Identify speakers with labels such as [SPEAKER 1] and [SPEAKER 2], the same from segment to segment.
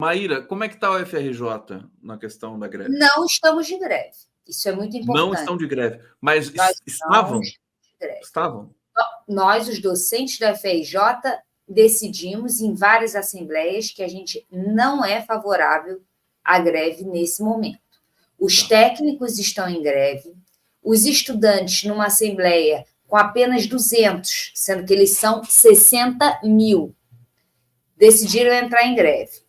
[SPEAKER 1] Maíra, como é que está o FRJ na questão da greve?
[SPEAKER 2] Não estamos de greve. Isso é muito importante.
[SPEAKER 1] Não estão de greve, mas
[SPEAKER 2] Nós
[SPEAKER 1] estavam?
[SPEAKER 2] de greve.
[SPEAKER 1] Estavam?
[SPEAKER 2] Nós, os docentes da FRJ, decidimos em várias assembleias que a gente não é favorável à greve nesse momento. Os técnicos estão em greve, os estudantes, numa assembleia com apenas 200, sendo que eles são 60 mil, decidiram entrar em greve.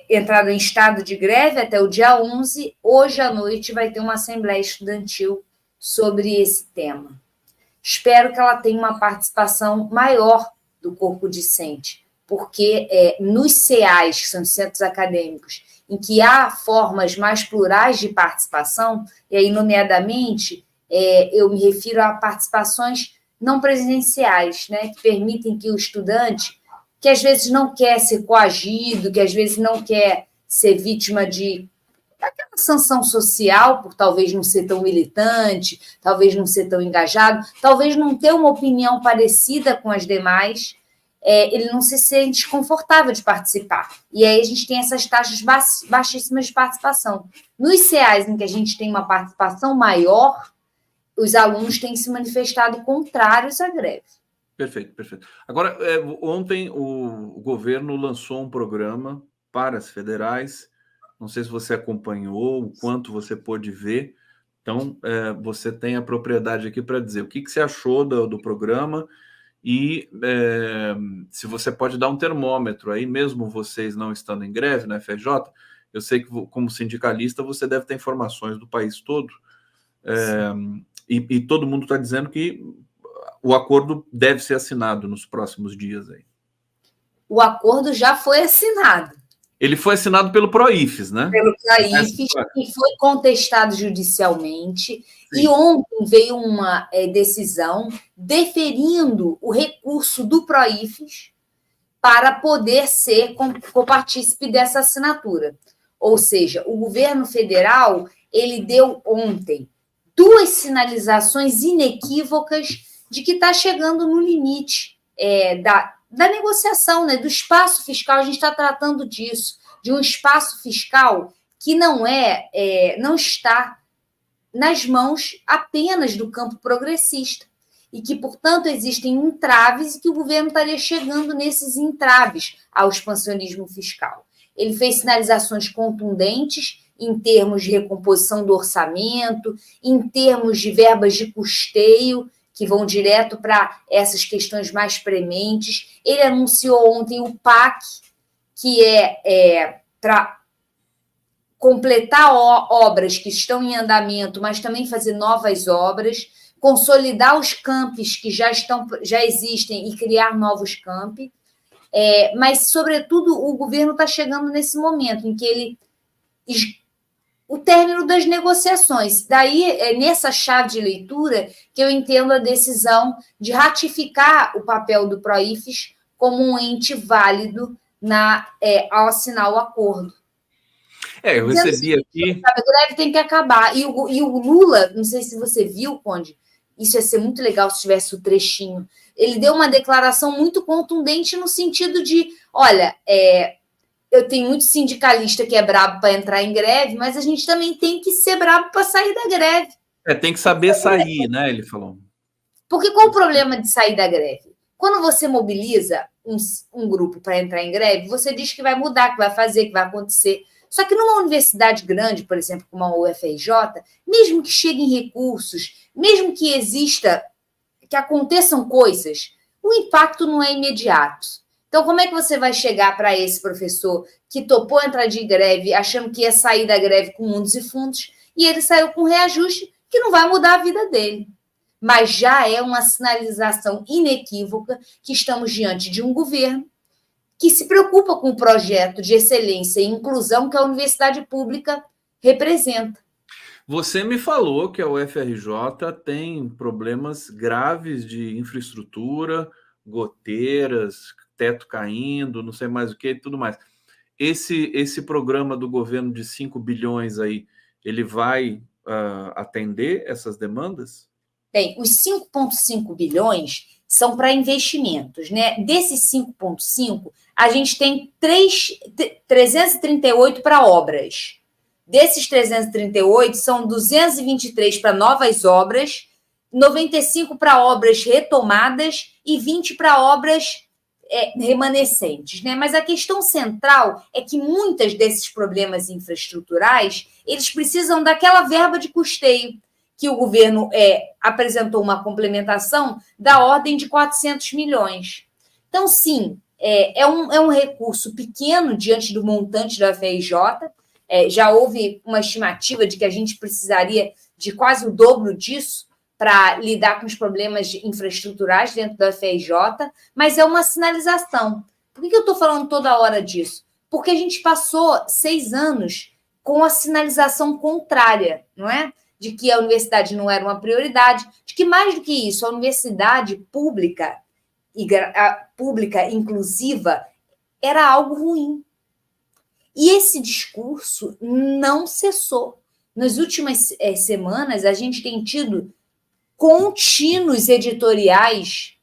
[SPEAKER 2] Entraram em estado de greve até o dia 11. Hoje à noite vai ter uma assembleia estudantil sobre esse tema. Espero que ela tenha uma participação maior do corpo discente, porque nos CEAs, que são os centros acadêmicos, em que há formas mais plurais de participação, e aí, nomeadamente, eu me refiro a participações não presenciais, né, que permitem que o estudante, que às vezes não quer ser coagido, que às vezes não quer ser vítima de aquela sanção social, por talvez não ser tão militante, talvez não ser tão engajado, talvez não ter uma opinião parecida com as demais, ele não se sente confortável de participar. E aí a gente tem essas taxas baixíssimas de participação. Nos CEAs, em que a gente tem uma participação maior, os alunos têm se manifestado contrários à greve.
[SPEAKER 1] Perfeito, perfeito. Agora, ontem o governo lançou um programa para as federais. Não sei se você acompanhou, o quanto você pôde ver. Então, você tem a propriedade aqui para dizer o que você achou do programa e se você pode dar um termômetro aí, mesmo vocês não estando em greve na FRJ. Eu sei que, como sindicalista, você deve ter informações do país todo. E todo mundo está dizendo que o acordo deve ser assinado nos próximos dias aí.
[SPEAKER 2] O acordo já foi assinado.
[SPEAKER 1] Ele foi assinado pelo PROIFES, né?
[SPEAKER 2] Pelo PROIFES, e foi contestado judicialmente. Sim. E ontem veio uma decisão deferindo o recurso do PROIFES para poder ser copartícipe dessa assinatura. Ou seja, o governo federal ele deu ontem 2 sinalizações inequívocas de que está chegando no limite da negociação, né, do espaço fiscal. A gente está tratando disso, de um espaço fiscal que não está nas mãos apenas do campo progressista e que, portanto, existem entraves e que o governo estaria chegando nesses entraves ao expansionismo fiscal. Ele fez sinalizações contundentes em termos de recomposição do orçamento, em termos de verbas de custeio, que vão direto para essas questões mais prementes. Ele anunciou ontem o PAC, que para completar obras que estão em andamento, mas também fazer novas obras, consolidar os campos que já existem e criar novos campos. Mas, sobretudo, o governo está chegando nesse momento em que o término das negociações. Daí, nessa chave de leitura, que eu entendo a decisão de ratificar o papel do PROIFES como um ente válido ao assinar o acordo.
[SPEAKER 1] Eu recebi aqui...
[SPEAKER 2] A greve tem que acabar. E o Lula, não sei se você viu, Conde, isso ia ser muito legal se tivesse o trechinho, ele deu uma declaração muito contundente no sentido de, olha, eu tenho muito sindicalista que é brabo para entrar em greve, mas a gente também tem que ser brabo para sair da greve.
[SPEAKER 1] Tem que saber sair, né? Ele falou.
[SPEAKER 2] Porque qual o problema de sair da greve? Quando você mobiliza um grupo para entrar em greve, você diz que vai mudar, que vai fazer, que vai acontecer. Só que numa universidade grande, por exemplo, como a UFRJ, mesmo que cheguem recursos, mesmo que que aconteçam coisas, o impacto não é imediato. Então, como é que você vai chegar para esse professor que topou entrar de greve, achando que ia sair da greve com mundos e fundos, e ele saiu com reajuste que não vai mudar a vida dele? Mas já é uma sinalização inequívoca que estamos diante de um governo que se preocupa com o projeto de excelência e inclusão que a universidade pública representa.
[SPEAKER 1] Você me falou que a UFRJ tem problemas graves de infraestrutura, goteiras, teto caindo, não sei mais o que e tudo mais. Esse programa do governo de 5 bilhões aí, ele vai atender essas demandas?
[SPEAKER 2] Bem, os 5,5 bilhões são para investimentos, né? Desses 5,5, a gente tem 338 para obras. Desses 338, são 223 para novas obras, 95 para obras retomadas e 20 para obras remanescentes, né? Mas a questão central é que muitos desses problemas infraestruturais, eles precisam daquela verba de custeio, que o governo apresentou uma complementação da ordem de 400 milhões. Então, sim, é um recurso pequeno diante do montante da FRJ. Já houve uma estimativa de que a gente precisaria de quase o dobro disso para lidar com os problemas infraestruturais dentro da FRJ, mas é uma sinalização. Por que eu estou falando toda hora disso? Porque a gente passou 6 anos com a sinalização contrária, não é? De que a universidade não era uma prioridade, de que, mais do que isso, a universidade pública inclusiva era algo ruim. E esse discurso não cessou. Nas últimas semanas, a gente tem tido contínuos editoriais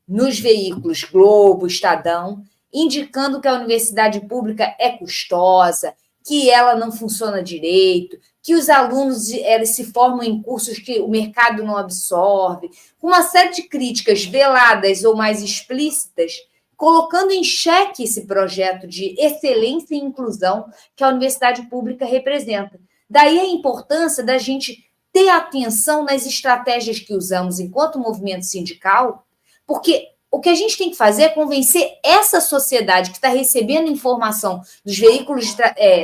[SPEAKER 2] nos veículos Globo, Estadão, indicando que a universidade pública é custosa, que ela não funciona direito, que os alunos se formam em cursos que o mercado não absorve, com uma série de críticas veladas ou mais explícitas, colocando em xeque esse projeto de excelência e inclusão que a universidade pública representa. Daí a importância da gente ter atenção nas estratégias que usamos enquanto movimento sindical, porque o que a gente tem que fazer é convencer essa sociedade que está recebendo informação dos veículos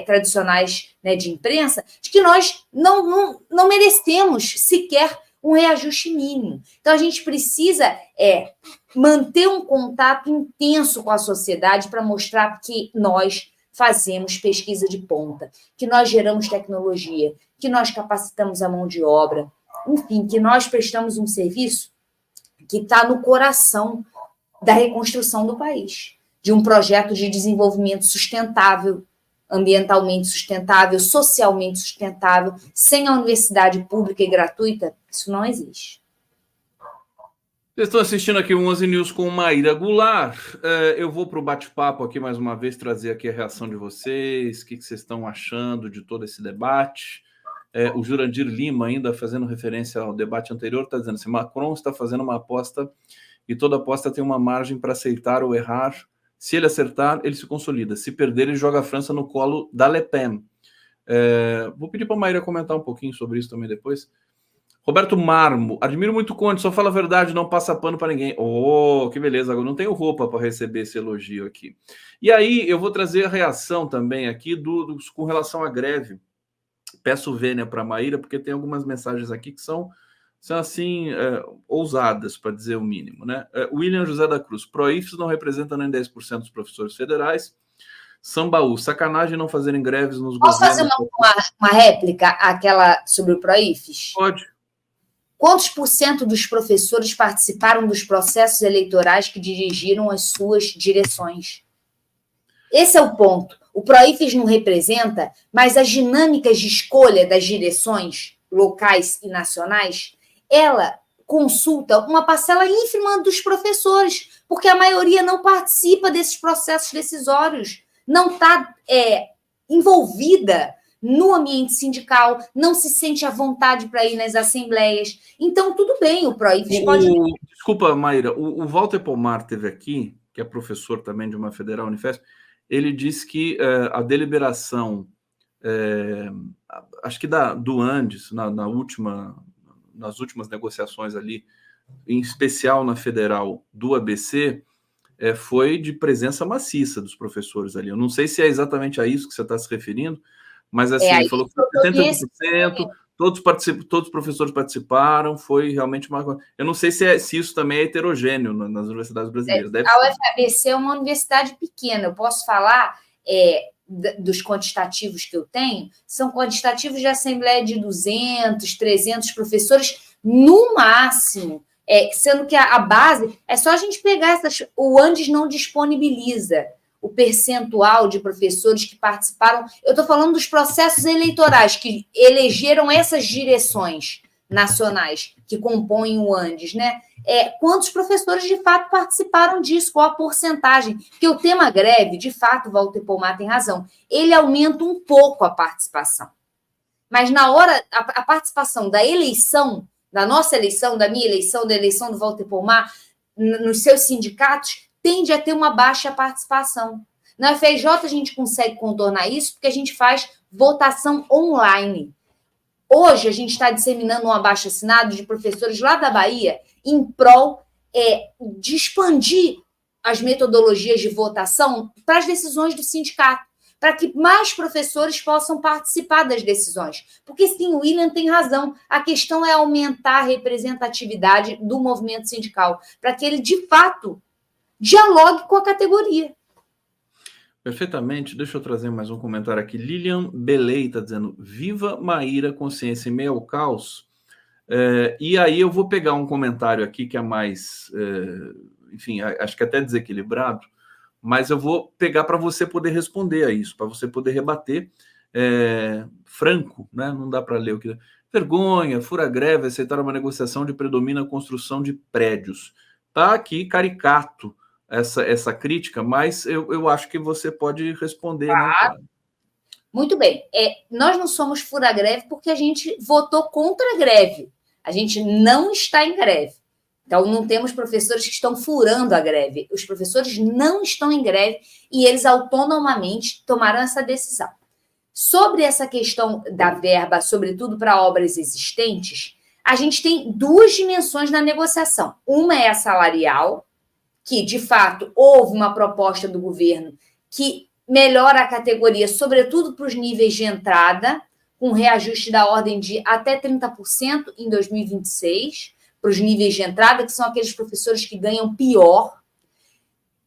[SPEAKER 2] tradicionais, né, de imprensa, de que nós não merecemos sequer um reajuste mínimo. Então, a gente precisa manter um contato intenso com a sociedade para mostrar que nós fazemos pesquisa de ponta, que nós geramos tecnologia, que nós capacitamos a mão de obra, enfim, que nós prestamos um serviço que está no coração da reconstrução do país, de um projeto de desenvolvimento sustentável, ambientalmente sustentável, socialmente sustentável. Sem a universidade pública e gratuita, isso não existe.
[SPEAKER 1] Vocês estão assistindo aqui o 11 News com Maíra Goulart. Eu vou para o bate-papo aqui mais uma vez, trazer aqui a reação de vocês, o que vocês estão achando de todo esse debate. O Jurandir Lima, ainda fazendo referência ao debate anterior, está dizendo assim: Macron está fazendo uma aposta e toda aposta tem uma margem para aceitar ou errar. Se ele acertar, ele se consolida. Se perder, ele joga a França no colo da Le Pen. Vou pedir para a Maíra comentar um pouquinho sobre isso também depois. Roberto Marmo, admiro muito o Conde, só fala a verdade, não passa pano para ninguém. Oh, que beleza, agora não tenho roupa para receber esse elogio aqui. E aí, eu vou trazer a reação também aqui com relação à greve. Peço vênia para a Maíra, porque tem algumas mensagens aqui que são assim, ousadas, para dizer o mínimo, né? William José da Cruz, Proifes não representa nem 10% dos professores federais. Sambaú, sacanagem não fazerem greves nos
[SPEAKER 2] governos... Posso fazer uma réplica àquela sobre o Proifes?
[SPEAKER 1] Pode.
[SPEAKER 2] Quantos % dos professores participaram dos processos eleitorais que dirigiram as suas direções? Esse é o ponto. O Proifes não representa, mas as dinâmicas de escolha das direções locais e nacionais, ela consulta uma parcela ínfima dos professores, porque a maioria não participa desses processos decisórios, não está envolvida no ambiente sindical, não se sente à vontade para ir nas assembleias. Então, tudo bem, o Proifes pode...
[SPEAKER 1] Desculpa, Maíra, o Walter Pomar esteve aqui, que é professor também de uma federal Unifesp, ele disse que a deliberação, acho que do Andes, nas últimas negociações ali, em especial na federal do ABC, foi de presença maciça dos professores ali. Eu não sei se é exatamente a isso que você está se referindo, mas assim, ele falou que 70%, todos os professores participaram, foi realmente uma coisa. Eu não sei se isso também é heterogêneo nas universidades brasileiras.
[SPEAKER 2] A UFABC é uma universidade pequena, eu posso falar dos quantitativos que eu tenho, são quantitativos de assembleia de 200, 300 professores no máximo, sendo que a base, é só a gente pegar o Andes não disponibiliza o percentual de professores que participaram. Eu estou falando dos processos eleitorais que elegeram essas direções nacionais que compõem o Andes, né? Quantos professores de fato participaram disso, qual a porcentagem? Porque o tema greve, de fato, Walter Pomar tem razão, ele aumenta um pouco a participação. Mas na hora, a participação da eleição, da nossa eleição, da minha eleição, da eleição do Walter Pomar, nos seus sindicatos, tende a ter uma baixa participação. Na FRJ a gente consegue contornar isso porque a gente faz votação online. Hoje a gente está disseminando um abaixo-assinado de professores lá da Bahia em prol de expandir as metodologias de votação para as decisões do sindicato, para que mais professores possam participar das decisões. Porque sim, o William tem razão, a questão é aumentar a representatividade do movimento sindical, para que ele, de fato, dialogue com a categoria.
[SPEAKER 1] Perfeitamente. Deixa eu trazer mais um comentário aqui. Lilian Belei está dizendo: viva Maíra, consciência em meio ao caos. E aí eu vou pegar um comentário aqui que é mais, enfim, acho que até desequilibrado, mas eu vou pegar para você poder responder a isso, para você poder rebater franco, né? Não dá para ler o que... Vergonha, fura greve, aceitar uma negociação de predomina a construção de prédios. Tá aqui caricato essa crítica, mas eu acho que você pode responder,
[SPEAKER 2] claro.
[SPEAKER 1] Né?
[SPEAKER 2] Muito bem. Nós não somos fura-greve porque a gente votou contra a greve. A gente não está em greve. Então, não temos professores que estão furando a greve. Os professores não estão em greve e eles autonomamente tomaram essa decisão. Sobre essa questão da verba, sobretudo para obras existentes, a gente tem duas dimensões na negociação. Uma é a salarial, que, de fato, houve uma proposta do governo que melhora a categoria, sobretudo para os níveis de entrada, com reajuste da ordem de até 30% em 2026, para os níveis de entrada, que são aqueles professores que ganham pior.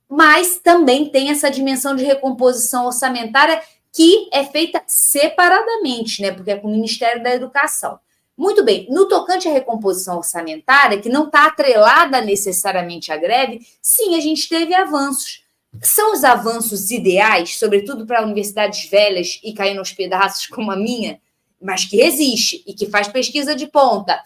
[SPEAKER 2] Mas também tem essa dimensão de recomposição orçamentária que é feita separadamente, né? Porque é com o Ministério da Educação. Muito bem, no tocante à recomposição orçamentária, que não está atrelada necessariamente à greve, sim, a gente teve avanços. São os avanços ideais, sobretudo para universidades velhas e caindo aos pedaços como a minha, mas que existe e que faz pesquisa de ponta.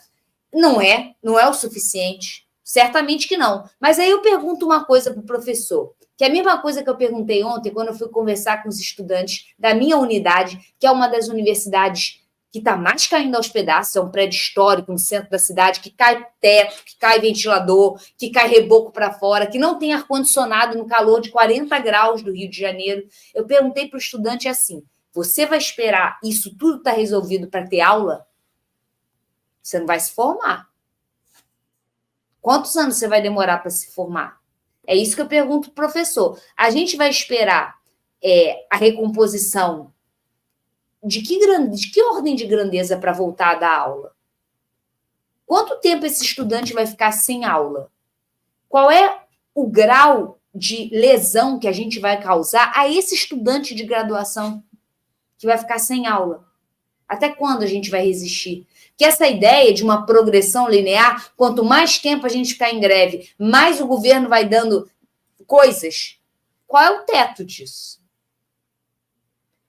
[SPEAKER 2] Não é o suficiente, certamente que não. Mas aí eu pergunto uma coisa para o professor, que é a mesma coisa que eu perguntei ontem, quando eu fui conversar com os estudantes da minha unidade, que é uma das universidades que está mais caindo aos pedaços, é um prédio histórico no centro da cidade, que cai teto, que cai ventilador, que cai reboco para fora, que não tem ar-condicionado no calor de 40 graus do Rio de Janeiro. Eu perguntei para o estudante assim, você vai esperar isso tudo estar resolvido para ter aula? Você não vai se formar. Quantos anos você vai demorar para se formar? É isso que eu pergunto para o professor. A gente vai esperar a recomposição de que ordem de grandeza para voltar a dar aula? Quanto tempo esse estudante vai ficar sem aula? Qual é o grau de lesão que a gente vai causar a esse estudante de graduação que vai ficar sem aula? Até quando a gente vai resistir? Que essa ideia de uma progressão linear, quanto mais tempo a gente ficar em greve, mais o governo vai dando coisas. Qual é o teto disso?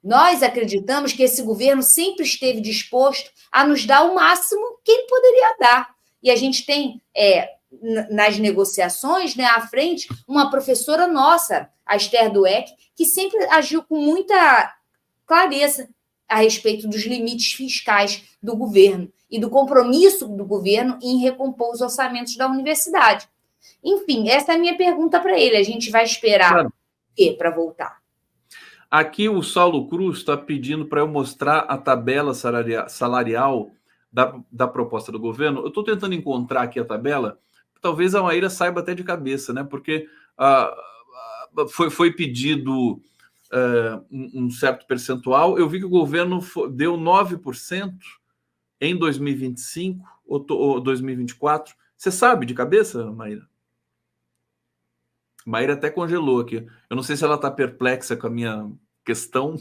[SPEAKER 2] Nós acreditamos que esse governo sempre esteve disposto a nos dar o máximo que ele poderia dar. E a gente tem, nas negociações, né, à frente, uma professora nossa, a Esther Dueck, que sempre agiu com muita clareza a respeito dos limites fiscais do governo e do compromisso do governo em recompor os orçamentos da universidade. Enfim, essa é a minha pergunta para ele. A gente vai esperar o quê para voltar?
[SPEAKER 1] Aqui o Saulo Cruz está pedindo para eu mostrar a tabela salarial da proposta do governo. Eu estou tentando encontrar aqui a tabela, talvez a Maíra saiba até de cabeça, né? Porque foi pedido um certo percentual. Eu vi que o governo deu 9% em 2025 ou 2024. Você sabe de cabeça, Maíra? Maíra até congelou aqui. Eu não sei se ela está perplexa com a minha questão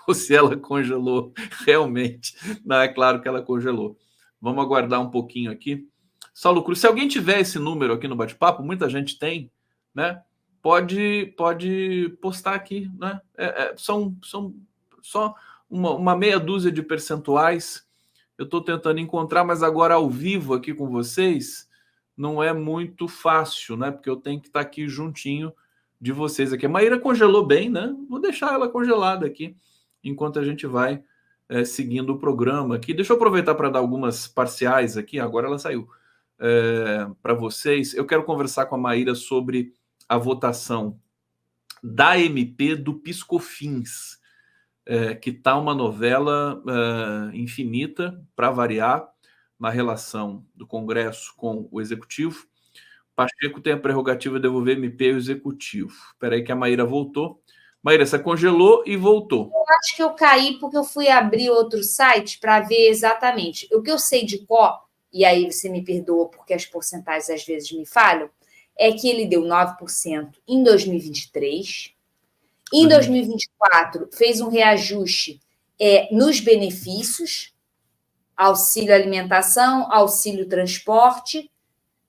[SPEAKER 1] ou se ela congelou realmente. Não, é claro que ela congelou. Vamos aguardar um pouquinho aqui. Saulo Cruz, se alguém tiver esse número aqui no bate-papo, muita gente tem, né? Pode postar aqui, né? São só uma meia dúzia de percentuais Eu estou tentando encontrar, mas agora ao vivo aqui com vocês não é muito fácil, né? Porque eu tenho que estar aqui juntinho de vocês aqui. A Maíra congelou bem, né? Vou deixar ela congelada aqui enquanto a gente vai seguindo o programa aqui. Deixa eu aproveitar para dar algumas parciais aqui. Agora ela saiu para vocês. Eu quero conversar com a Maíra sobre a votação da MP do PiscoFins, que está uma novela infinita, para variar, na relação do Congresso com o Executivo. Pacheco tem a prerrogativa de devolver MP ao Executivo. Espera aí que a Maíra voltou. Maíra, você congelou e voltou.
[SPEAKER 2] Eu acho que eu caí porque eu fui abrir outro site para ver exatamente. O que eu sei de cor, e aí você me perdoa porque as porcentagens às vezes me falham, é que ele deu 9% em 2023. Em 2024, fez um reajuste nos benefícios, auxílio alimentação, auxílio transporte,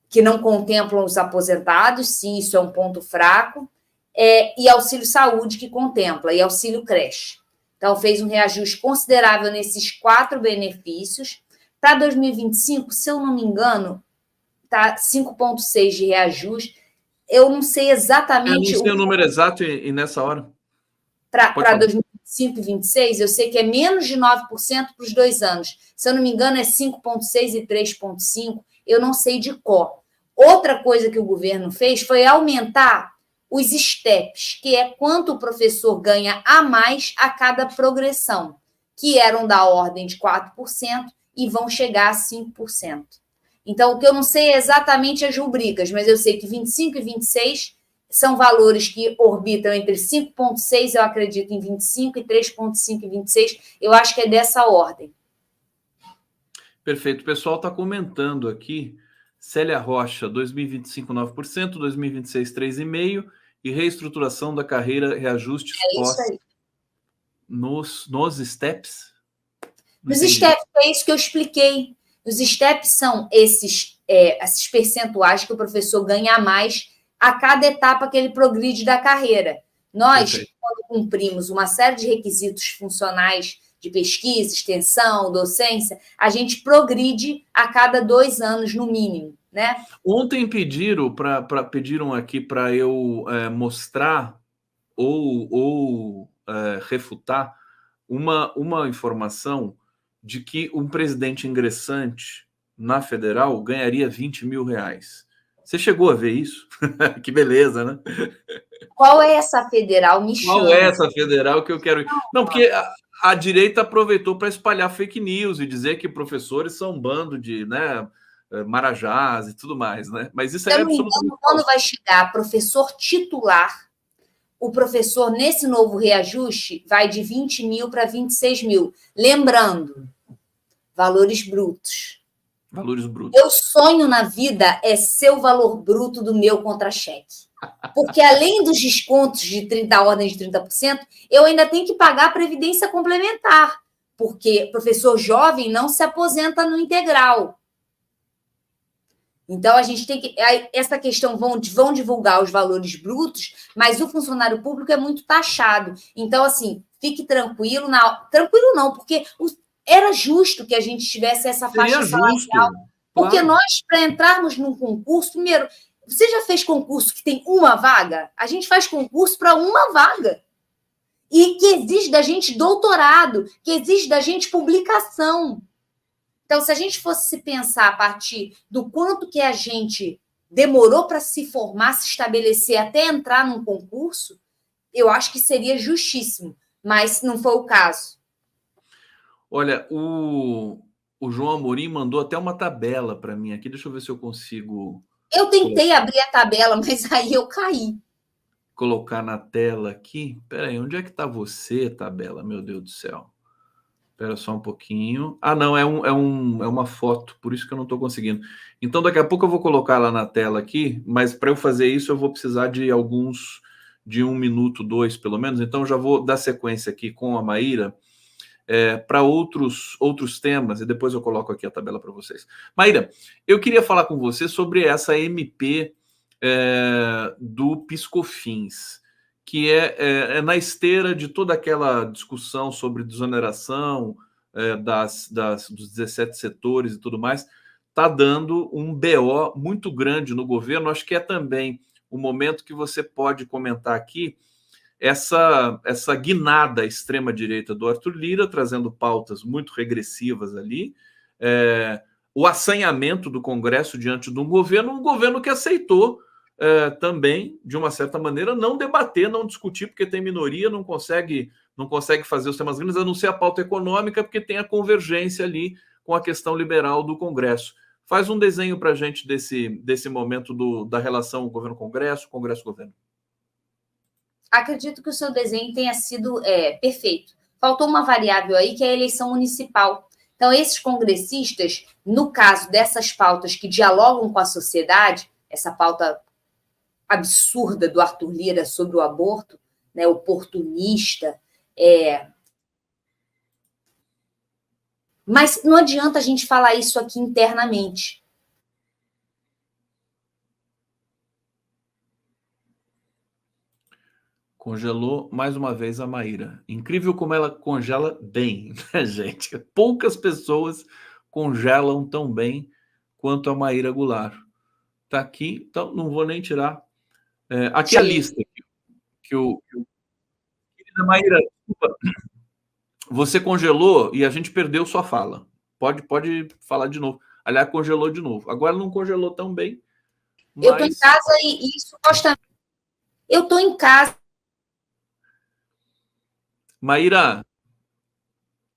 [SPEAKER 2] que não contemplam os aposentados, sim, isso é um ponto fraco, e auxílio saúde, que contempla, e auxílio creche. Então, fez um reajuste considerável nesses 4 benefícios. Para 2025, se eu não me engano, está 5,6% de reajuste. Eu não sei exatamente...
[SPEAKER 1] Eu não sei o número exato e nessa hora.
[SPEAKER 2] Para 2025 e 2026, eu sei que é menos de 9% para os 2 anos. Se eu não me engano, é 5,6% e 3,5%. Eu não sei de cor. Outra coisa que o governo fez foi aumentar os STEPs, que é quanto o professor ganha a mais a cada progressão, que eram da ordem de 4% e vão chegar a 5%. Então, o que eu não sei é exatamente as rubricas, mas eu sei que 25 e 26 são valores que orbitam entre 5,6, eu acredito, em 25, e 3,5 em 26. Eu acho que é dessa ordem.
[SPEAKER 1] Perfeito. O pessoal está comentando aqui. Célia Rocha, 2025, 9%, 2026, 3,5%, e reestruturação da carreira, reajustes nos STEPs?
[SPEAKER 2] Nos STEPs, é isso que eu expliquei. Os STEPs são esses percentuais que o professor ganha a mais a cada etapa que ele progride da carreira. Nós, quando cumprimos uma série de requisitos funcionais de pesquisa, extensão, docência, a gente progride a cada 2 anos, no mínimo, né?
[SPEAKER 1] Ontem pediram aqui para eu mostrar ou refutar uma informação de que um presidente ingressante na federal ganharia 20 mil reais. Você chegou a ver isso? Que beleza, né?
[SPEAKER 2] Qual é essa federal? Me chama.
[SPEAKER 1] Qual é essa federal que eu quero... Não, porque a direita aproveitou para espalhar fake news e dizer que professores são um bando de marajás e tudo mais, né? Mas isso é absolutamente...
[SPEAKER 2] Quando vai chegar professor titular, o professor, nesse novo reajuste, vai de 20 mil para 26 mil. Lembrando, valores brutos.
[SPEAKER 1] Valores brutos.
[SPEAKER 2] Meu sonho na vida é ser o valor bruto do meu contra-cheque. Porque além dos descontos da ordem de 30%, eu ainda tenho que pagar a previdência complementar, porque professor jovem não se aposenta no integral. Então, a gente tem que... Essa questão, vão divulgar os valores brutos, mas o funcionário público é muito taxado. Então, assim, fique tranquilo. Tranquilo não, porque era justo que a gente tivesse essa faixa salarial. Porque nós, para entrarmos num concurso, primeiro, você já fez concurso que tem uma vaga? A gente faz concurso para uma vaga. E que exige da gente doutorado, que exige da gente publicação. Então, se a gente fosse pensar a partir do quanto que a gente demorou para se formar, se estabelecer, até entrar num concurso, eu acho que seria justíssimo, mas não foi o caso.
[SPEAKER 1] Olha, o João Amorim mandou até uma tabela para mim aqui, deixa eu ver se eu consigo...
[SPEAKER 2] Eu tentei abrir a tabela, mas aí eu caí.
[SPEAKER 1] Colocar na tela aqui. Espera aí, onde é que está você, tabela? Meu Deus do céu. Espera só um pouquinho. Ah, não, é uma foto, por isso que eu não estou conseguindo. Então, daqui a pouco eu vou colocar lá na tela aqui, mas para eu fazer isso eu vou precisar de 1 minuto, 2, pelo menos. Então, eu já vou dar sequência aqui com a Maíra para outros temas, e depois eu coloco aqui a tabela para vocês. Maíra, eu queria falar com você sobre essa MP do PiscoFins, que é na esteira de toda aquela discussão sobre desoneração dos 17 setores e tudo mais, está dando um BO muito grande no governo. Acho que é também o momento que você pode comentar aqui essa guinada à extrema-direita do Arthur Lira, trazendo pautas muito regressivas ali, o assanhamento do Congresso diante de um governo que aceitou também, de uma certa maneira, não debater, não discutir, porque tem minoria, não consegue fazer os temas grandes, a não ser a pauta econômica, porque tem a convergência ali com a questão liberal do Congresso. Faz um desenho para a gente desse momento da relação governo-Congresso, Congresso-governo.
[SPEAKER 2] Acredito que o seu desenho tenha sido perfeito. Faltou uma variável aí, que é a eleição municipal. Então, esses congressistas, no caso dessas pautas que dialogam com a sociedade, essa pauta absurda do Arthur Lira sobre o aborto, né, oportunista, mas não adianta a gente falar isso aqui internamente.
[SPEAKER 1] Congelou mais uma vez a Maíra. Incrível como ela congela bem, né, gente? Poucas pessoas congelam tão bem quanto a Maíra Goulart. Está aqui, então não vou nem tirar. Aqui Sim. A lista. Querida Maíra, desculpa, você congelou e a gente perdeu sua fala. Pode falar de novo. Aliás, congelou de novo. Agora não congelou tão bem.
[SPEAKER 2] Mas... Eu estou em casa e supostamente... Eu estou em casa.
[SPEAKER 1] Maíra,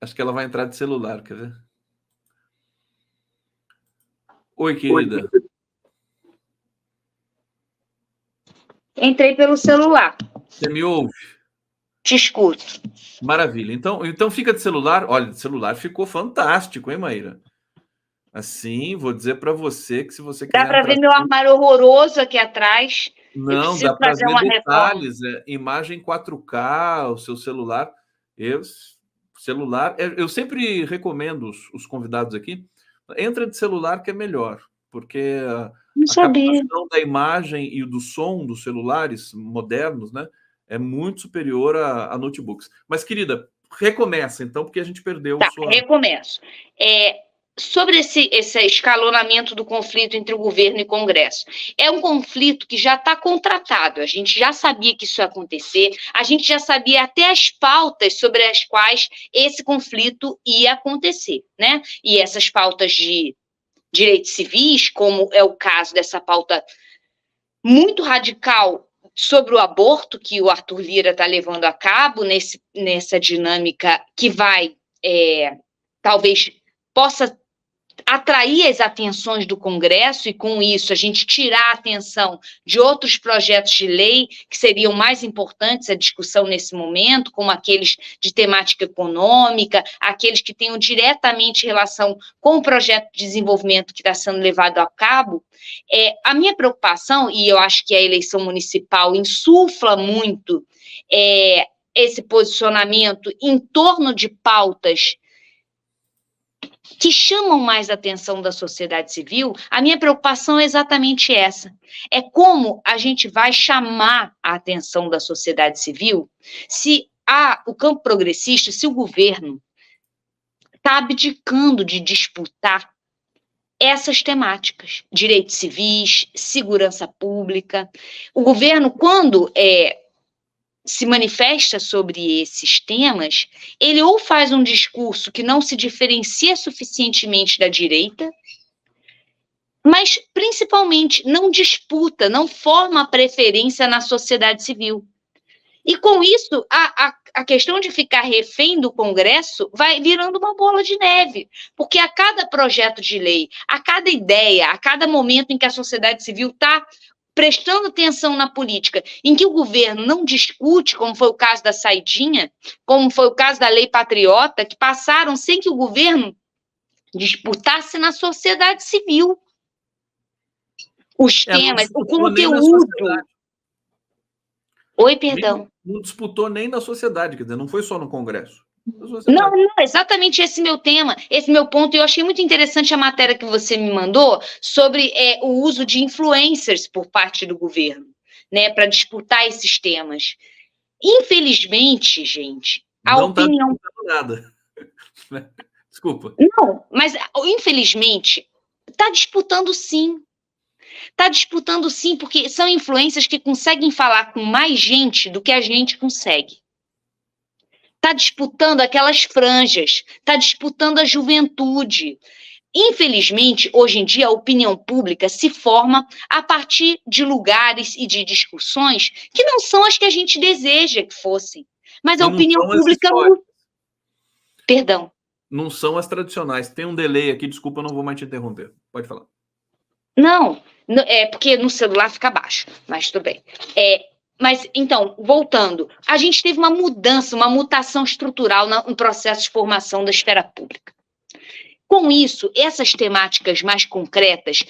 [SPEAKER 1] acho que ela vai entrar de celular, quer ver? Oi, querida.
[SPEAKER 2] Entrei pelo celular.
[SPEAKER 1] Você me ouve?
[SPEAKER 2] Te escuto.
[SPEAKER 1] Maravilha. Então fica de celular. Olha, de celular ficou fantástico, hein, Maíra? Assim, vou dizer para você que se você quiser...
[SPEAKER 2] Dá para ver meu armário horroroso aqui atrás.
[SPEAKER 1] Não, dá para ver detalhes. Imagem 4K, o seu celular. Eu sempre recomendo os convidados aqui, entra de celular que é melhor, porque a captação da imagem e do som dos celulares modernos, né, é muito superior a notebooks. Mas, querida, recomeça então, porque a gente perdeu
[SPEAKER 2] Recomeço. Sobre esse escalonamento do conflito entre o governo e o Congresso. É um conflito que já está contratado, a gente já sabia que isso ia acontecer, a gente já sabia até as pautas sobre as quais esse conflito ia acontecer, né? E essas pautas de direitos civis, como é o caso dessa pauta muito radical sobre o aborto que o Arthur Lira está levando a cabo nessa dinâmica que vai, talvez, possa atrair as atenções do Congresso e, com isso, a gente tirar a atenção de outros projetos de lei que seriam mais importantes a discussão nesse momento, como aqueles de temática econômica, aqueles que tenham diretamente relação com o projeto de desenvolvimento que está sendo levado a cabo. A minha preocupação, e eu acho que a eleição municipal insufla muito esse posicionamento em torno de pautas que chamam mais a atenção da sociedade civil, a minha preocupação é exatamente essa. É como a gente vai chamar a atenção da sociedade civil se o campo progressista, se o governo está abdicando de disputar essas temáticas, direitos civis, segurança pública. O governo, quando se manifesta sobre esses temas, ele ou faz um discurso que não se diferencia suficientemente da direita, mas, principalmente, não disputa, não forma preferência na sociedade civil. E, com isso, a questão de ficar refém do Congresso vai virando uma bola de neve, porque a cada projeto de lei, a cada ideia, a cada momento em que a sociedade civil está prestando atenção na política, em que o governo não discute, como foi o caso da saidinha, como foi o caso da Lei Patriota, que passaram sem que o governo disputasse na sociedade civil os temas, o conteúdo. Oi, perdão.
[SPEAKER 1] Não disputou nem na sociedade, quer dizer, não foi só no Congresso.
[SPEAKER 2] Não, exatamente esse meu tema, esse meu ponto. Eu achei muito interessante a matéria que você me mandou sobre o uso de influencers por parte do governo, né, para disputar esses temas. Infelizmente, gente, a opinião...
[SPEAKER 1] Não está disputando nada. Desculpa.
[SPEAKER 3] Não, mas infelizmente está disputando sim. Está disputando sim, porque são influências que conseguem falar com mais gente do que a gente consegue. Está disputando aquelas franjas, está disputando a juventude. Infelizmente, hoje em dia, a opinião pública se forma a partir de lugares e de discussões que não são as que a gente deseja que fossem. Mas a opinião pública... Perdão.
[SPEAKER 1] Não são as tradicionais. Tem um delay aqui, desculpa, eu não vou mais te interromper. Pode falar.
[SPEAKER 3] Não, é porque no celular fica baixo, mas tudo bem. Mas, então, voltando, a gente teve uma mudança, uma mutação estrutural no processo de formação da esfera pública. Com isso, essas temáticas mais concretas,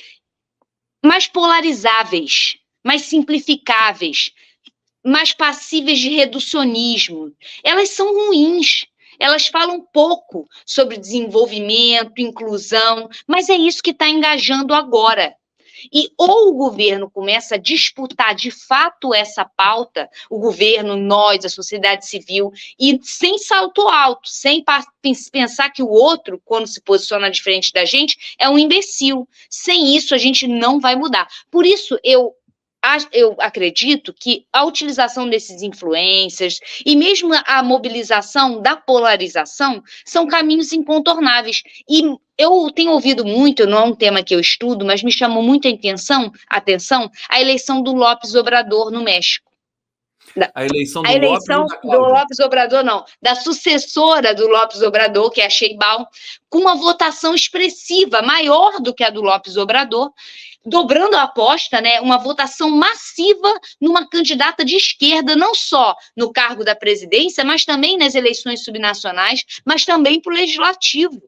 [SPEAKER 3] mais polarizáveis, mais simplificáveis, mais passíveis de reducionismo, elas são ruins. Elas falam pouco sobre desenvolvimento, inclusão, mas é isso que está engajando agora. E ou o governo começa a disputar de fato essa pauta, o governo, nós, a sociedade civil, e sem salto alto, sem pensar que o outro, quando se posiciona diferente da gente, é um imbecil. Sem isso, a gente não vai mudar. Por isso, eu acredito que a utilização desses influencers e mesmo a mobilização da polarização são caminhos incontornáveis. E eu tenho ouvido muito, não é um tema que eu estudo, mas me chamou muito a atenção a eleição do López Obrador no México.
[SPEAKER 1] A eleição do
[SPEAKER 3] López Obrador, não, da sucessora do López Obrador, que é a Sheinbaum, com uma votação expressiva, maior do que a do López Obrador, dobrando a aposta, né, uma votação massiva numa candidata de esquerda, não só no cargo da presidência, mas também nas eleições subnacionais, mas também para o legislativo.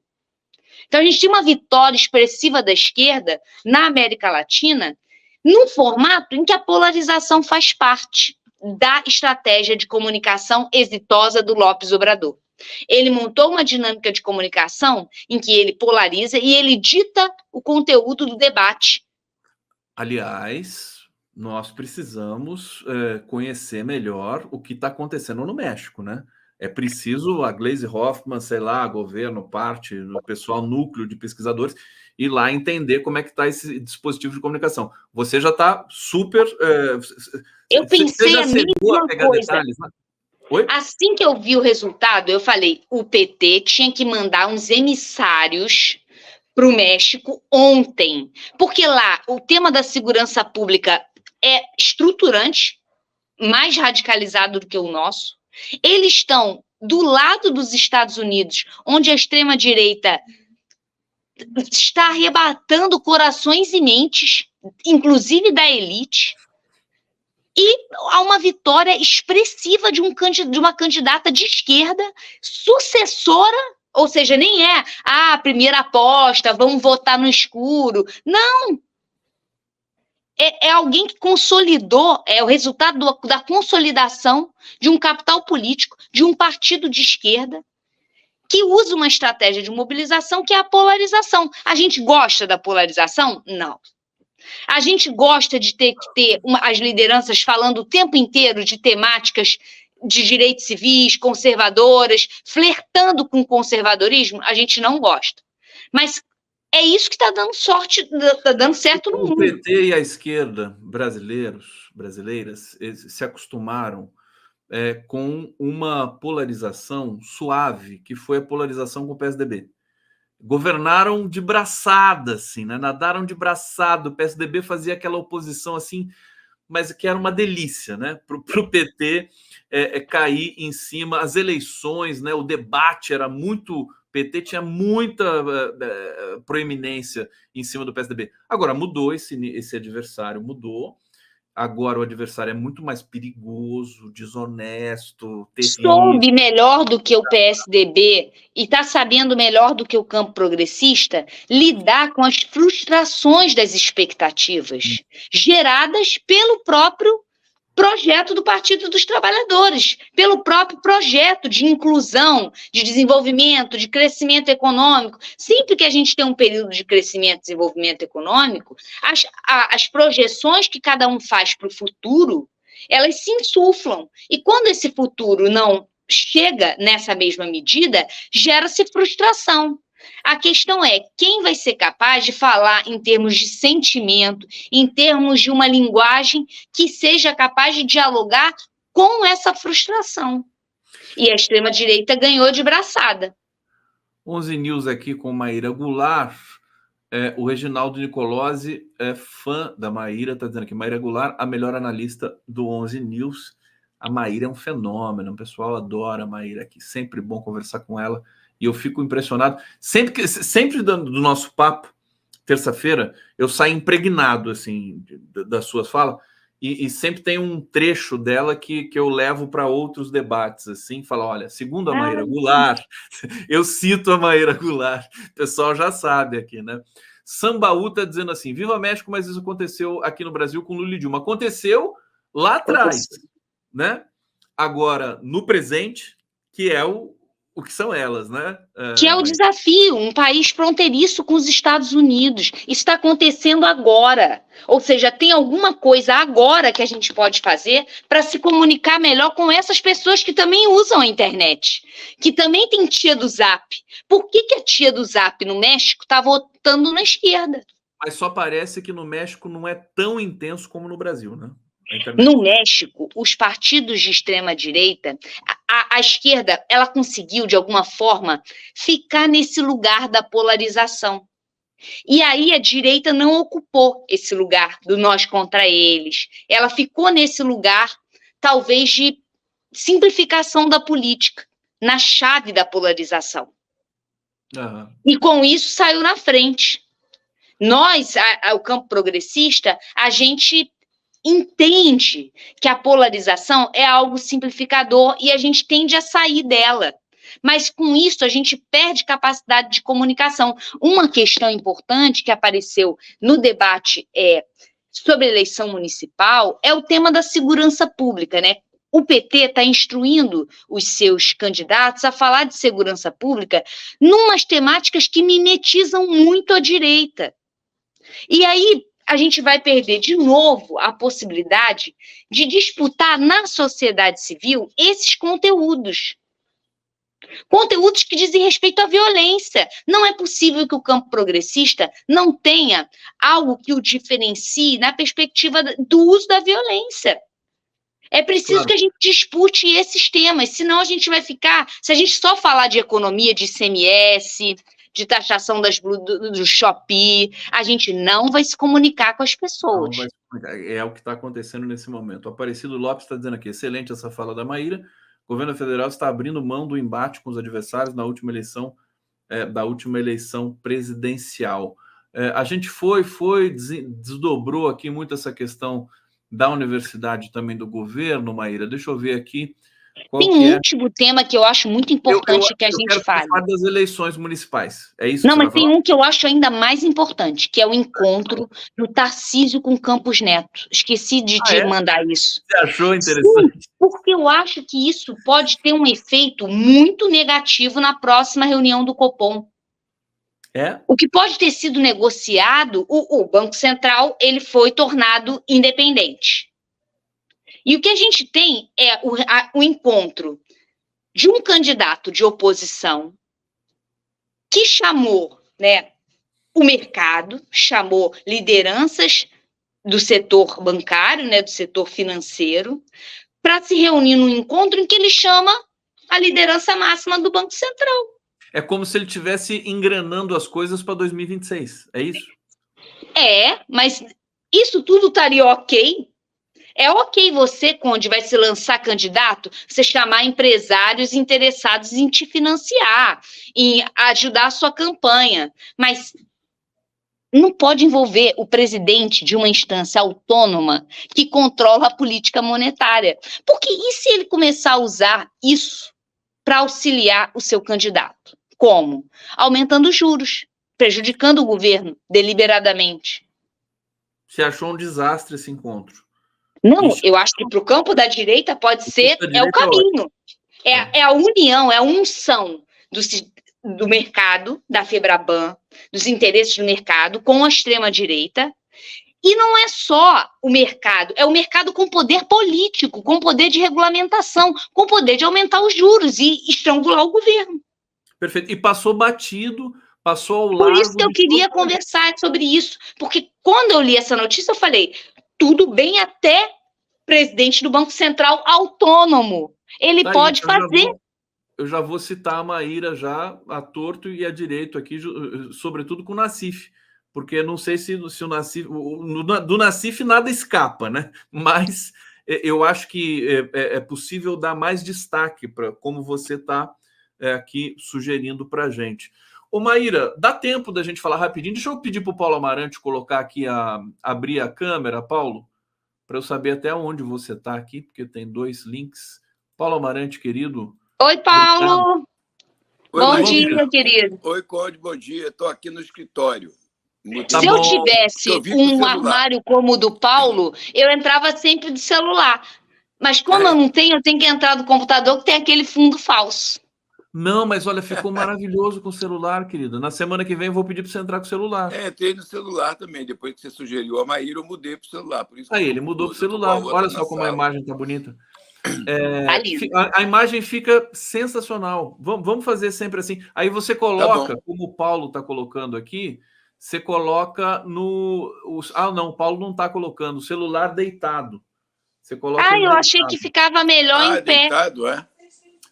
[SPEAKER 3] Então, a gente tem uma vitória expressiva da esquerda na América Latina, num formato em que a polarização faz parte da estratégia de comunicação exitosa do López Obrador. Ele montou uma dinâmica de comunicação em que ele polariza e ele dita o conteúdo do debate.
[SPEAKER 1] Aliás, nós precisamos conhecer melhor o que está acontecendo no México, né? É preciso a Gleisi Hoffmann, sei lá, governo, parte, o pessoal, núcleo de pesquisadores, ir lá entender como é que está esse dispositivo de comunicação. Você já está super...
[SPEAKER 3] eu pensei a mesma coisa.
[SPEAKER 1] Detalhes, né? Oi?
[SPEAKER 3] Assim que eu vi o resultado, eu falei, o PT tinha que mandar uns emissários para o México ontem, porque lá o tema da segurança pública é estruturante, mais radicalizado do que o nosso. Eles estão do lado dos Estados Unidos, onde a extrema-direita está arrebatando corações e mentes, inclusive da elite, e há uma vitória expressiva de uma candidata de esquerda, sucessora, ou seja, nem é a primeira aposta, vamos votar no escuro. Não! É alguém que consolidou, é o resultado da consolidação de um capital político, de um partido de esquerda, que usa uma estratégia de mobilização que é a polarização. A gente gosta da polarização? Não. A gente gosta de ter as lideranças falando o tempo inteiro de temáticas de direitos civis, conservadoras, flertando com o conservadorismo? A gente não gosta. Mas é isso que está dando sorte, está dando certo no mundo.
[SPEAKER 1] O PT e a esquerda brasileiras se acostumaram com uma polarização suave, que foi a polarização com o PSDB. Governaram de braçada, assim, né? Nadaram de braçada. O PSDB fazia aquela oposição assim, mas que era uma delícia, né? Para o PT cair em cima. As eleições, né? O debate era muito... O PT tinha muita proeminência em cima do PSDB. Agora mudou esse adversário, mudou. Agora o adversário é muito mais perigoso, desonesto, terrível.
[SPEAKER 3] Soube melhor do que o PSDB e está sabendo melhor do que o campo progressista lidar com as frustrações das expectativas geradas pelo próprio projeto do Partido dos Trabalhadores, pelo próprio projeto de inclusão, de desenvolvimento, de crescimento econômico. Sempre que a gente tem um período de crescimento e desenvolvimento econômico, as projeções que cada um faz para o futuro, elas se insuflam. E quando esse futuro não chega nessa mesma medida, gera-se frustração. A questão é quem vai ser capaz de falar em termos de sentimento, em termos de uma linguagem que seja capaz de dialogar com essa frustração. E a extrema-direita ganhou de braçada.
[SPEAKER 1] 11 News aqui com Maíra Goulart. O Reginaldo Nicolosi é fã da Maíra, está dizendo aqui, Maíra Goulart, a melhor analista do 11 News. A Maíra é um fenômeno, o pessoal adora a Maíra aqui, sempre bom conversar com ela, e eu fico impressionado. Sempre do nosso papo, terça-feira, eu saio impregnado, assim, das suas falas, e sempre tem um trecho dela que eu levo para outros debates, assim, falo, olha, segundo a Maíra Goulart, eu cito a Maíra Goulart, o pessoal já sabe aqui, né? Sambaú está dizendo assim, viva México, mas isso aconteceu aqui no Brasil com Lula e Dilma. Aconteceu lá atrás, né? Agora, no presente, que é o que são elas, né?
[SPEAKER 3] Que é o desafio, um país fronteiriço com os Estados Unidos. Isso está acontecendo agora. Ou seja, tem alguma coisa agora que a gente pode fazer para se comunicar melhor com essas pessoas que também usam a internet, que também tem tia do Zap. Por que a tia do Zap no México está votando na esquerda?
[SPEAKER 1] Mas só parece que no México não é tão intenso como no Brasil, né?
[SPEAKER 3] No México, os partidos de extrema-direita, a esquerda, ela conseguiu, de alguma forma, ficar nesse lugar da polarização. E aí a direita não ocupou esse lugar do nós contra eles. Ela ficou nesse lugar, talvez, de simplificação da política, na chave da polarização.
[SPEAKER 1] Uhum.
[SPEAKER 3] E com isso saiu na frente. Nós, o campo progressista, a gente entende que a polarização é algo simplificador e a gente tende a sair dela. Mas com isso a gente perde capacidade de comunicação. Uma questão importante que apareceu no debate sobre eleição municipal é o tema da segurança pública, né? O PT está instruindo os seus candidatos a falar de segurança pública numas temáticas que mimetizam muito a direita. E aí a gente vai perder de novo a possibilidade de disputar na sociedade civil esses conteúdos. Conteúdos que dizem respeito à violência. Não é possível que o campo progressista não tenha algo que o diferencie na perspectiva do uso da violência. É preciso que a gente dispute esses temas, senão a gente vai ficar... Se a gente só falar de economia, de ICMS... de taxação do Shopee, a gente não vai se comunicar com as pessoas.
[SPEAKER 1] É o que está acontecendo nesse momento. O Aparecido Lopes está dizendo aqui, excelente essa fala da Maíra, o governo federal está abrindo mão do embate com os adversários na última eleição, da última eleição presidencial. A gente desdobrou aqui muito essa questão da universidade também do governo, Maíra. Deixa eu ver aqui.
[SPEAKER 3] Tem um último tema que eu acho muito importante que a gente fale.
[SPEAKER 1] Falar das eleições municipais. É isso?
[SPEAKER 3] Não, mas tem um que eu acho ainda mais importante, que é o encontro do Tarcísio com Campos Neto. Esqueci de mandar isso.
[SPEAKER 1] Você achou interessante?
[SPEAKER 3] Sim, porque eu acho que isso pode ter um efeito muito negativo na próxima reunião do Copom. O que pode ter sido negociado, o Banco Central, ele foi tornado independente. E o que a gente tem é o encontro de um candidato de oposição que chamou, né, o mercado, chamou lideranças do setor bancário, né, do setor financeiro, para se reunir num encontro em que ele chama a liderança máxima do Banco Central.
[SPEAKER 1] É como se ele estivesse engrenando as coisas para 2026, é isso?
[SPEAKER 3] Mas isso tudo estaria ok. É ok você, quando vai se lançar candidato, você chamar empresários interessados em te financiar, em ajudar a sua campanha, mas não pode envolver o presidente de uma instância autônoma que controla a política monetária. Porque e se ele começar a usar isso para auxiliar o seu candidato? Como? Aumentando os juros, prejudicando o governo deliberadamente.
[SPEAKER 1] Você achou um desastre esse encontro?
[SPEAKER 3] Não, eu acho que para o campo da direita pode ser, o caminho. É a união, é a unção do mercado, da Febraban, dos interesses do mercado com a extrema-direita. E não é só o mercado, é o mercado com poder político, com poder de regulamentação, com poder de aumentar os juros e estrangular o governo.
[SPEAKER 1] Perfeito. E passou batido Passou ao largo.
[SPEAKER 3] Por isso que eu queria conversar sobre isso, porque quando eu li essa notícia, eu falei, tudo bem até presidente do Banco Central autônomo. Ele pode fazer.
[SPEAKER 1] Eu já vou citar a Maíra já a torto e a direito aqui, sobretudo com o Nassif, porque não sei se o Nassif, do Nassif nada escapa, né? Mas eu acho que é possível dar mais destaque para como você está aqui sugerindo para a gente. Ô Maíra, dá tempo da gente falar rapidinho? Deixa eu pedir para o Paulo Amarante colocar aqui, abrir a câmera, Paulo, para eu saber até onde você está aqui, porque tem 2 links. Paulo Amarante, querido.
[SPEAKER 3] Oi, Paulo.
[SPEAKER 4] Oi,
[SPEAKER 3] bom dia, querido.
[SPEAKER 4] Oi, Cláudio, bom dia. Estou aqui no escritório.
[SPEAKER 3] Se eu tivesse um armário como o do Paulo, eu entrava sempre de celular. Mas como eu não tenho, eu tenho que entrar do computador que tem aquele fundo falso.
[SPEAKER 1] Não, mas olha, ficou maravilhoso com o celular, querida. Na semana que vem eu vou pedir para você entrar com o celular.
[SPEAKER 4] Entrei no celular também. Depois que você sugeriu a Maíra, eu mudei para o celular. Por isso
[SPEAKER 1] aí, ele mudou para o celular. Olha só como a imagem está bonita. A imagem fica sensacional. Vamos fazer sempre assim. Aí você coloca, como o Paulo está colocando aqui, você coloca no... não, o Paulo não está colocando. O celular deitado. Você coloca
[SPEAKER 3] eu
[SPEAKER 1] deitado.
[SPEAKER 3] achei que ficava melhor em pé.
[SPEAKER 4] Deitado, é?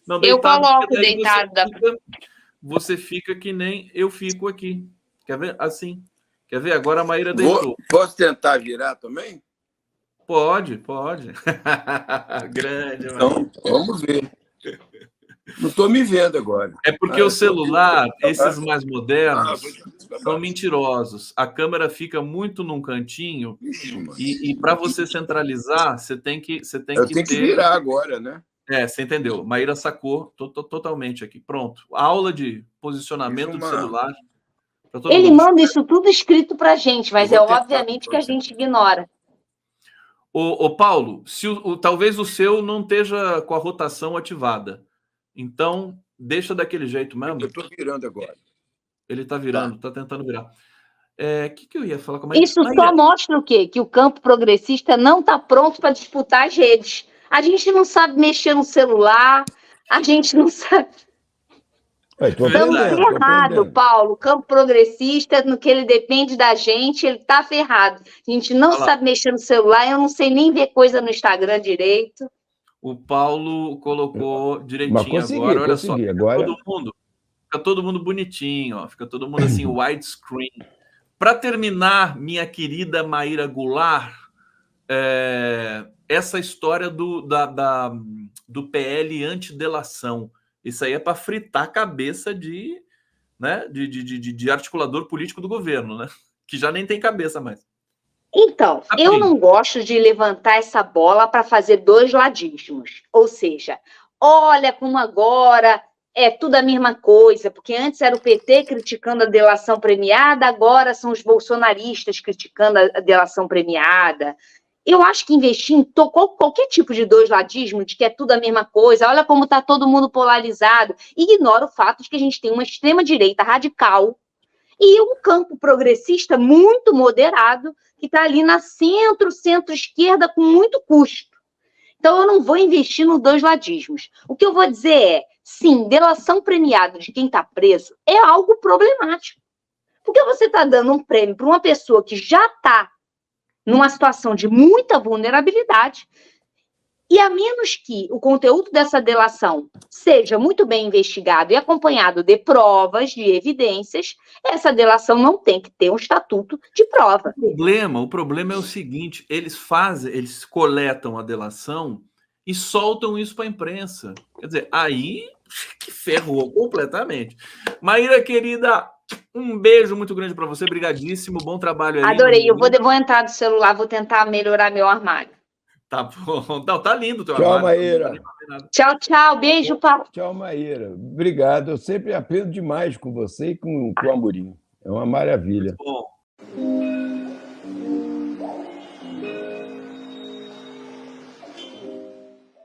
[SPEAKER 1] Não, deitado,
[SPEAKER 3] eu coloco deitado.
[SPEAKER 1] Você fica que nem eu fico aqui. Quer ver? Assim. Quer ver? Agora a Maíra deitou.
[SPEAKER 4] Posso tentar virar também?
[SPEAKER 1] Pode. Grande.
[SPEAKER 4] Então, vamos ver. Não estou me vendo agora.
[SPEAKER 1] É porque o celular, esses mais modernos, são mentirosos. A câmera fica muito num cantinho e para você centralizar, você tem que
[SPEAKER 4] Eu tenho que virar agora, né?
[SPEAKER 1] Você entendeu. Maíra sacou totalmente aqui. Pronto. Aula de posicionamento do celular.
[SPEAKER 3] Ele manda isso tudo escrito para a gente, mas obviamente que a gente ignora.
[SPEAKER 1] Ô Paulo, talvez o seu não esteja com a rotação ativada. Então, deixa daquele jeito mesmo.
[SPEAKER 4] Eu estou virando agora.
[SPEAKER 1] Ele está virando, está tentando virar. O que eu ia falar com a Maíra?
[SPEAKER 3] Isso só mostra o quê? Que o campo progressista não está pronto para disputar as redes. A gente não sabe mexer no celular, a gente não sabe... Estamos ferrados, Paulo. O campo progressista, no que ele depende da gente, ele está ferrado. A gente não sabe mexer no celular, eu não sei nem ver coisa no Instagram direito.
[SPEAKER 1] O Paulo colocou direitinho agora. Olha só, fica todo mundo bonitinho, ó, fica todo mundo assim, widescreen. Para terminar, minha querida Maíra Goulart, essa história do PL antidelação. Isso aí é para fritar a cabeça de articulador político do governo, né? Que já nem tem cabeça mais.
[SPEAKER 3] Então, eu não gosto de levantar essa bola para fazer 2 ladismos. Ou seja, olha como agora é tudo a mesma coisa, porque antes era o PT criticando a delação premiada, agora são os bolsonaristas criticando a delação premiada. Eu acho que investir em qualquer tipo de 2 ladismo, de que é tudo a mesma coisa, olha como está todo mundo polarizado, ignora o fato de que a gente tem uma extrema-direita radical e um campo progressista muito moderado, que está ali na centro-esquerda com muito custo. Então, eu não vou investir nos 2 ladismos. O que eu vou dizer é, sim, delação premiada de quem está preso é algo problemático. Porque você está dando um prêmio para uma pessoa que já está numa situação de muita vulnerabilidade, e a menos que o conteúdo dessa delação seja muito bem investigado e acompanhado de provas, de evidências, essa delação não tem que ter um estatuto de prova.
[SPEAKER 1] O problema é o seguinte, eles coletam a delação e soltam isso para a imprensa. Quer dizer, aí que ferrou completamente. Maíra, querida, um beijo muito grande para você, brigadíssimo, bom trabalho aí.
[SPEAKER 3] Adorei, eu vou entrar do celular, vou tentar melhorar meu armário.
[SPEAKER 1] Tá bom. Não, tá lindo o teu
[SPEAKER 4] armário.
[SPEAKER 1] Maíra.
[SPEAKER 3] Tchau. Beijo, Paulo.
[SPEAKER 4] Tchau, Maíra. Obrigado. Eu sempre aprendo demais com você e com o Amorim. É uma maravilha.
[SPEAKER 1] Bom.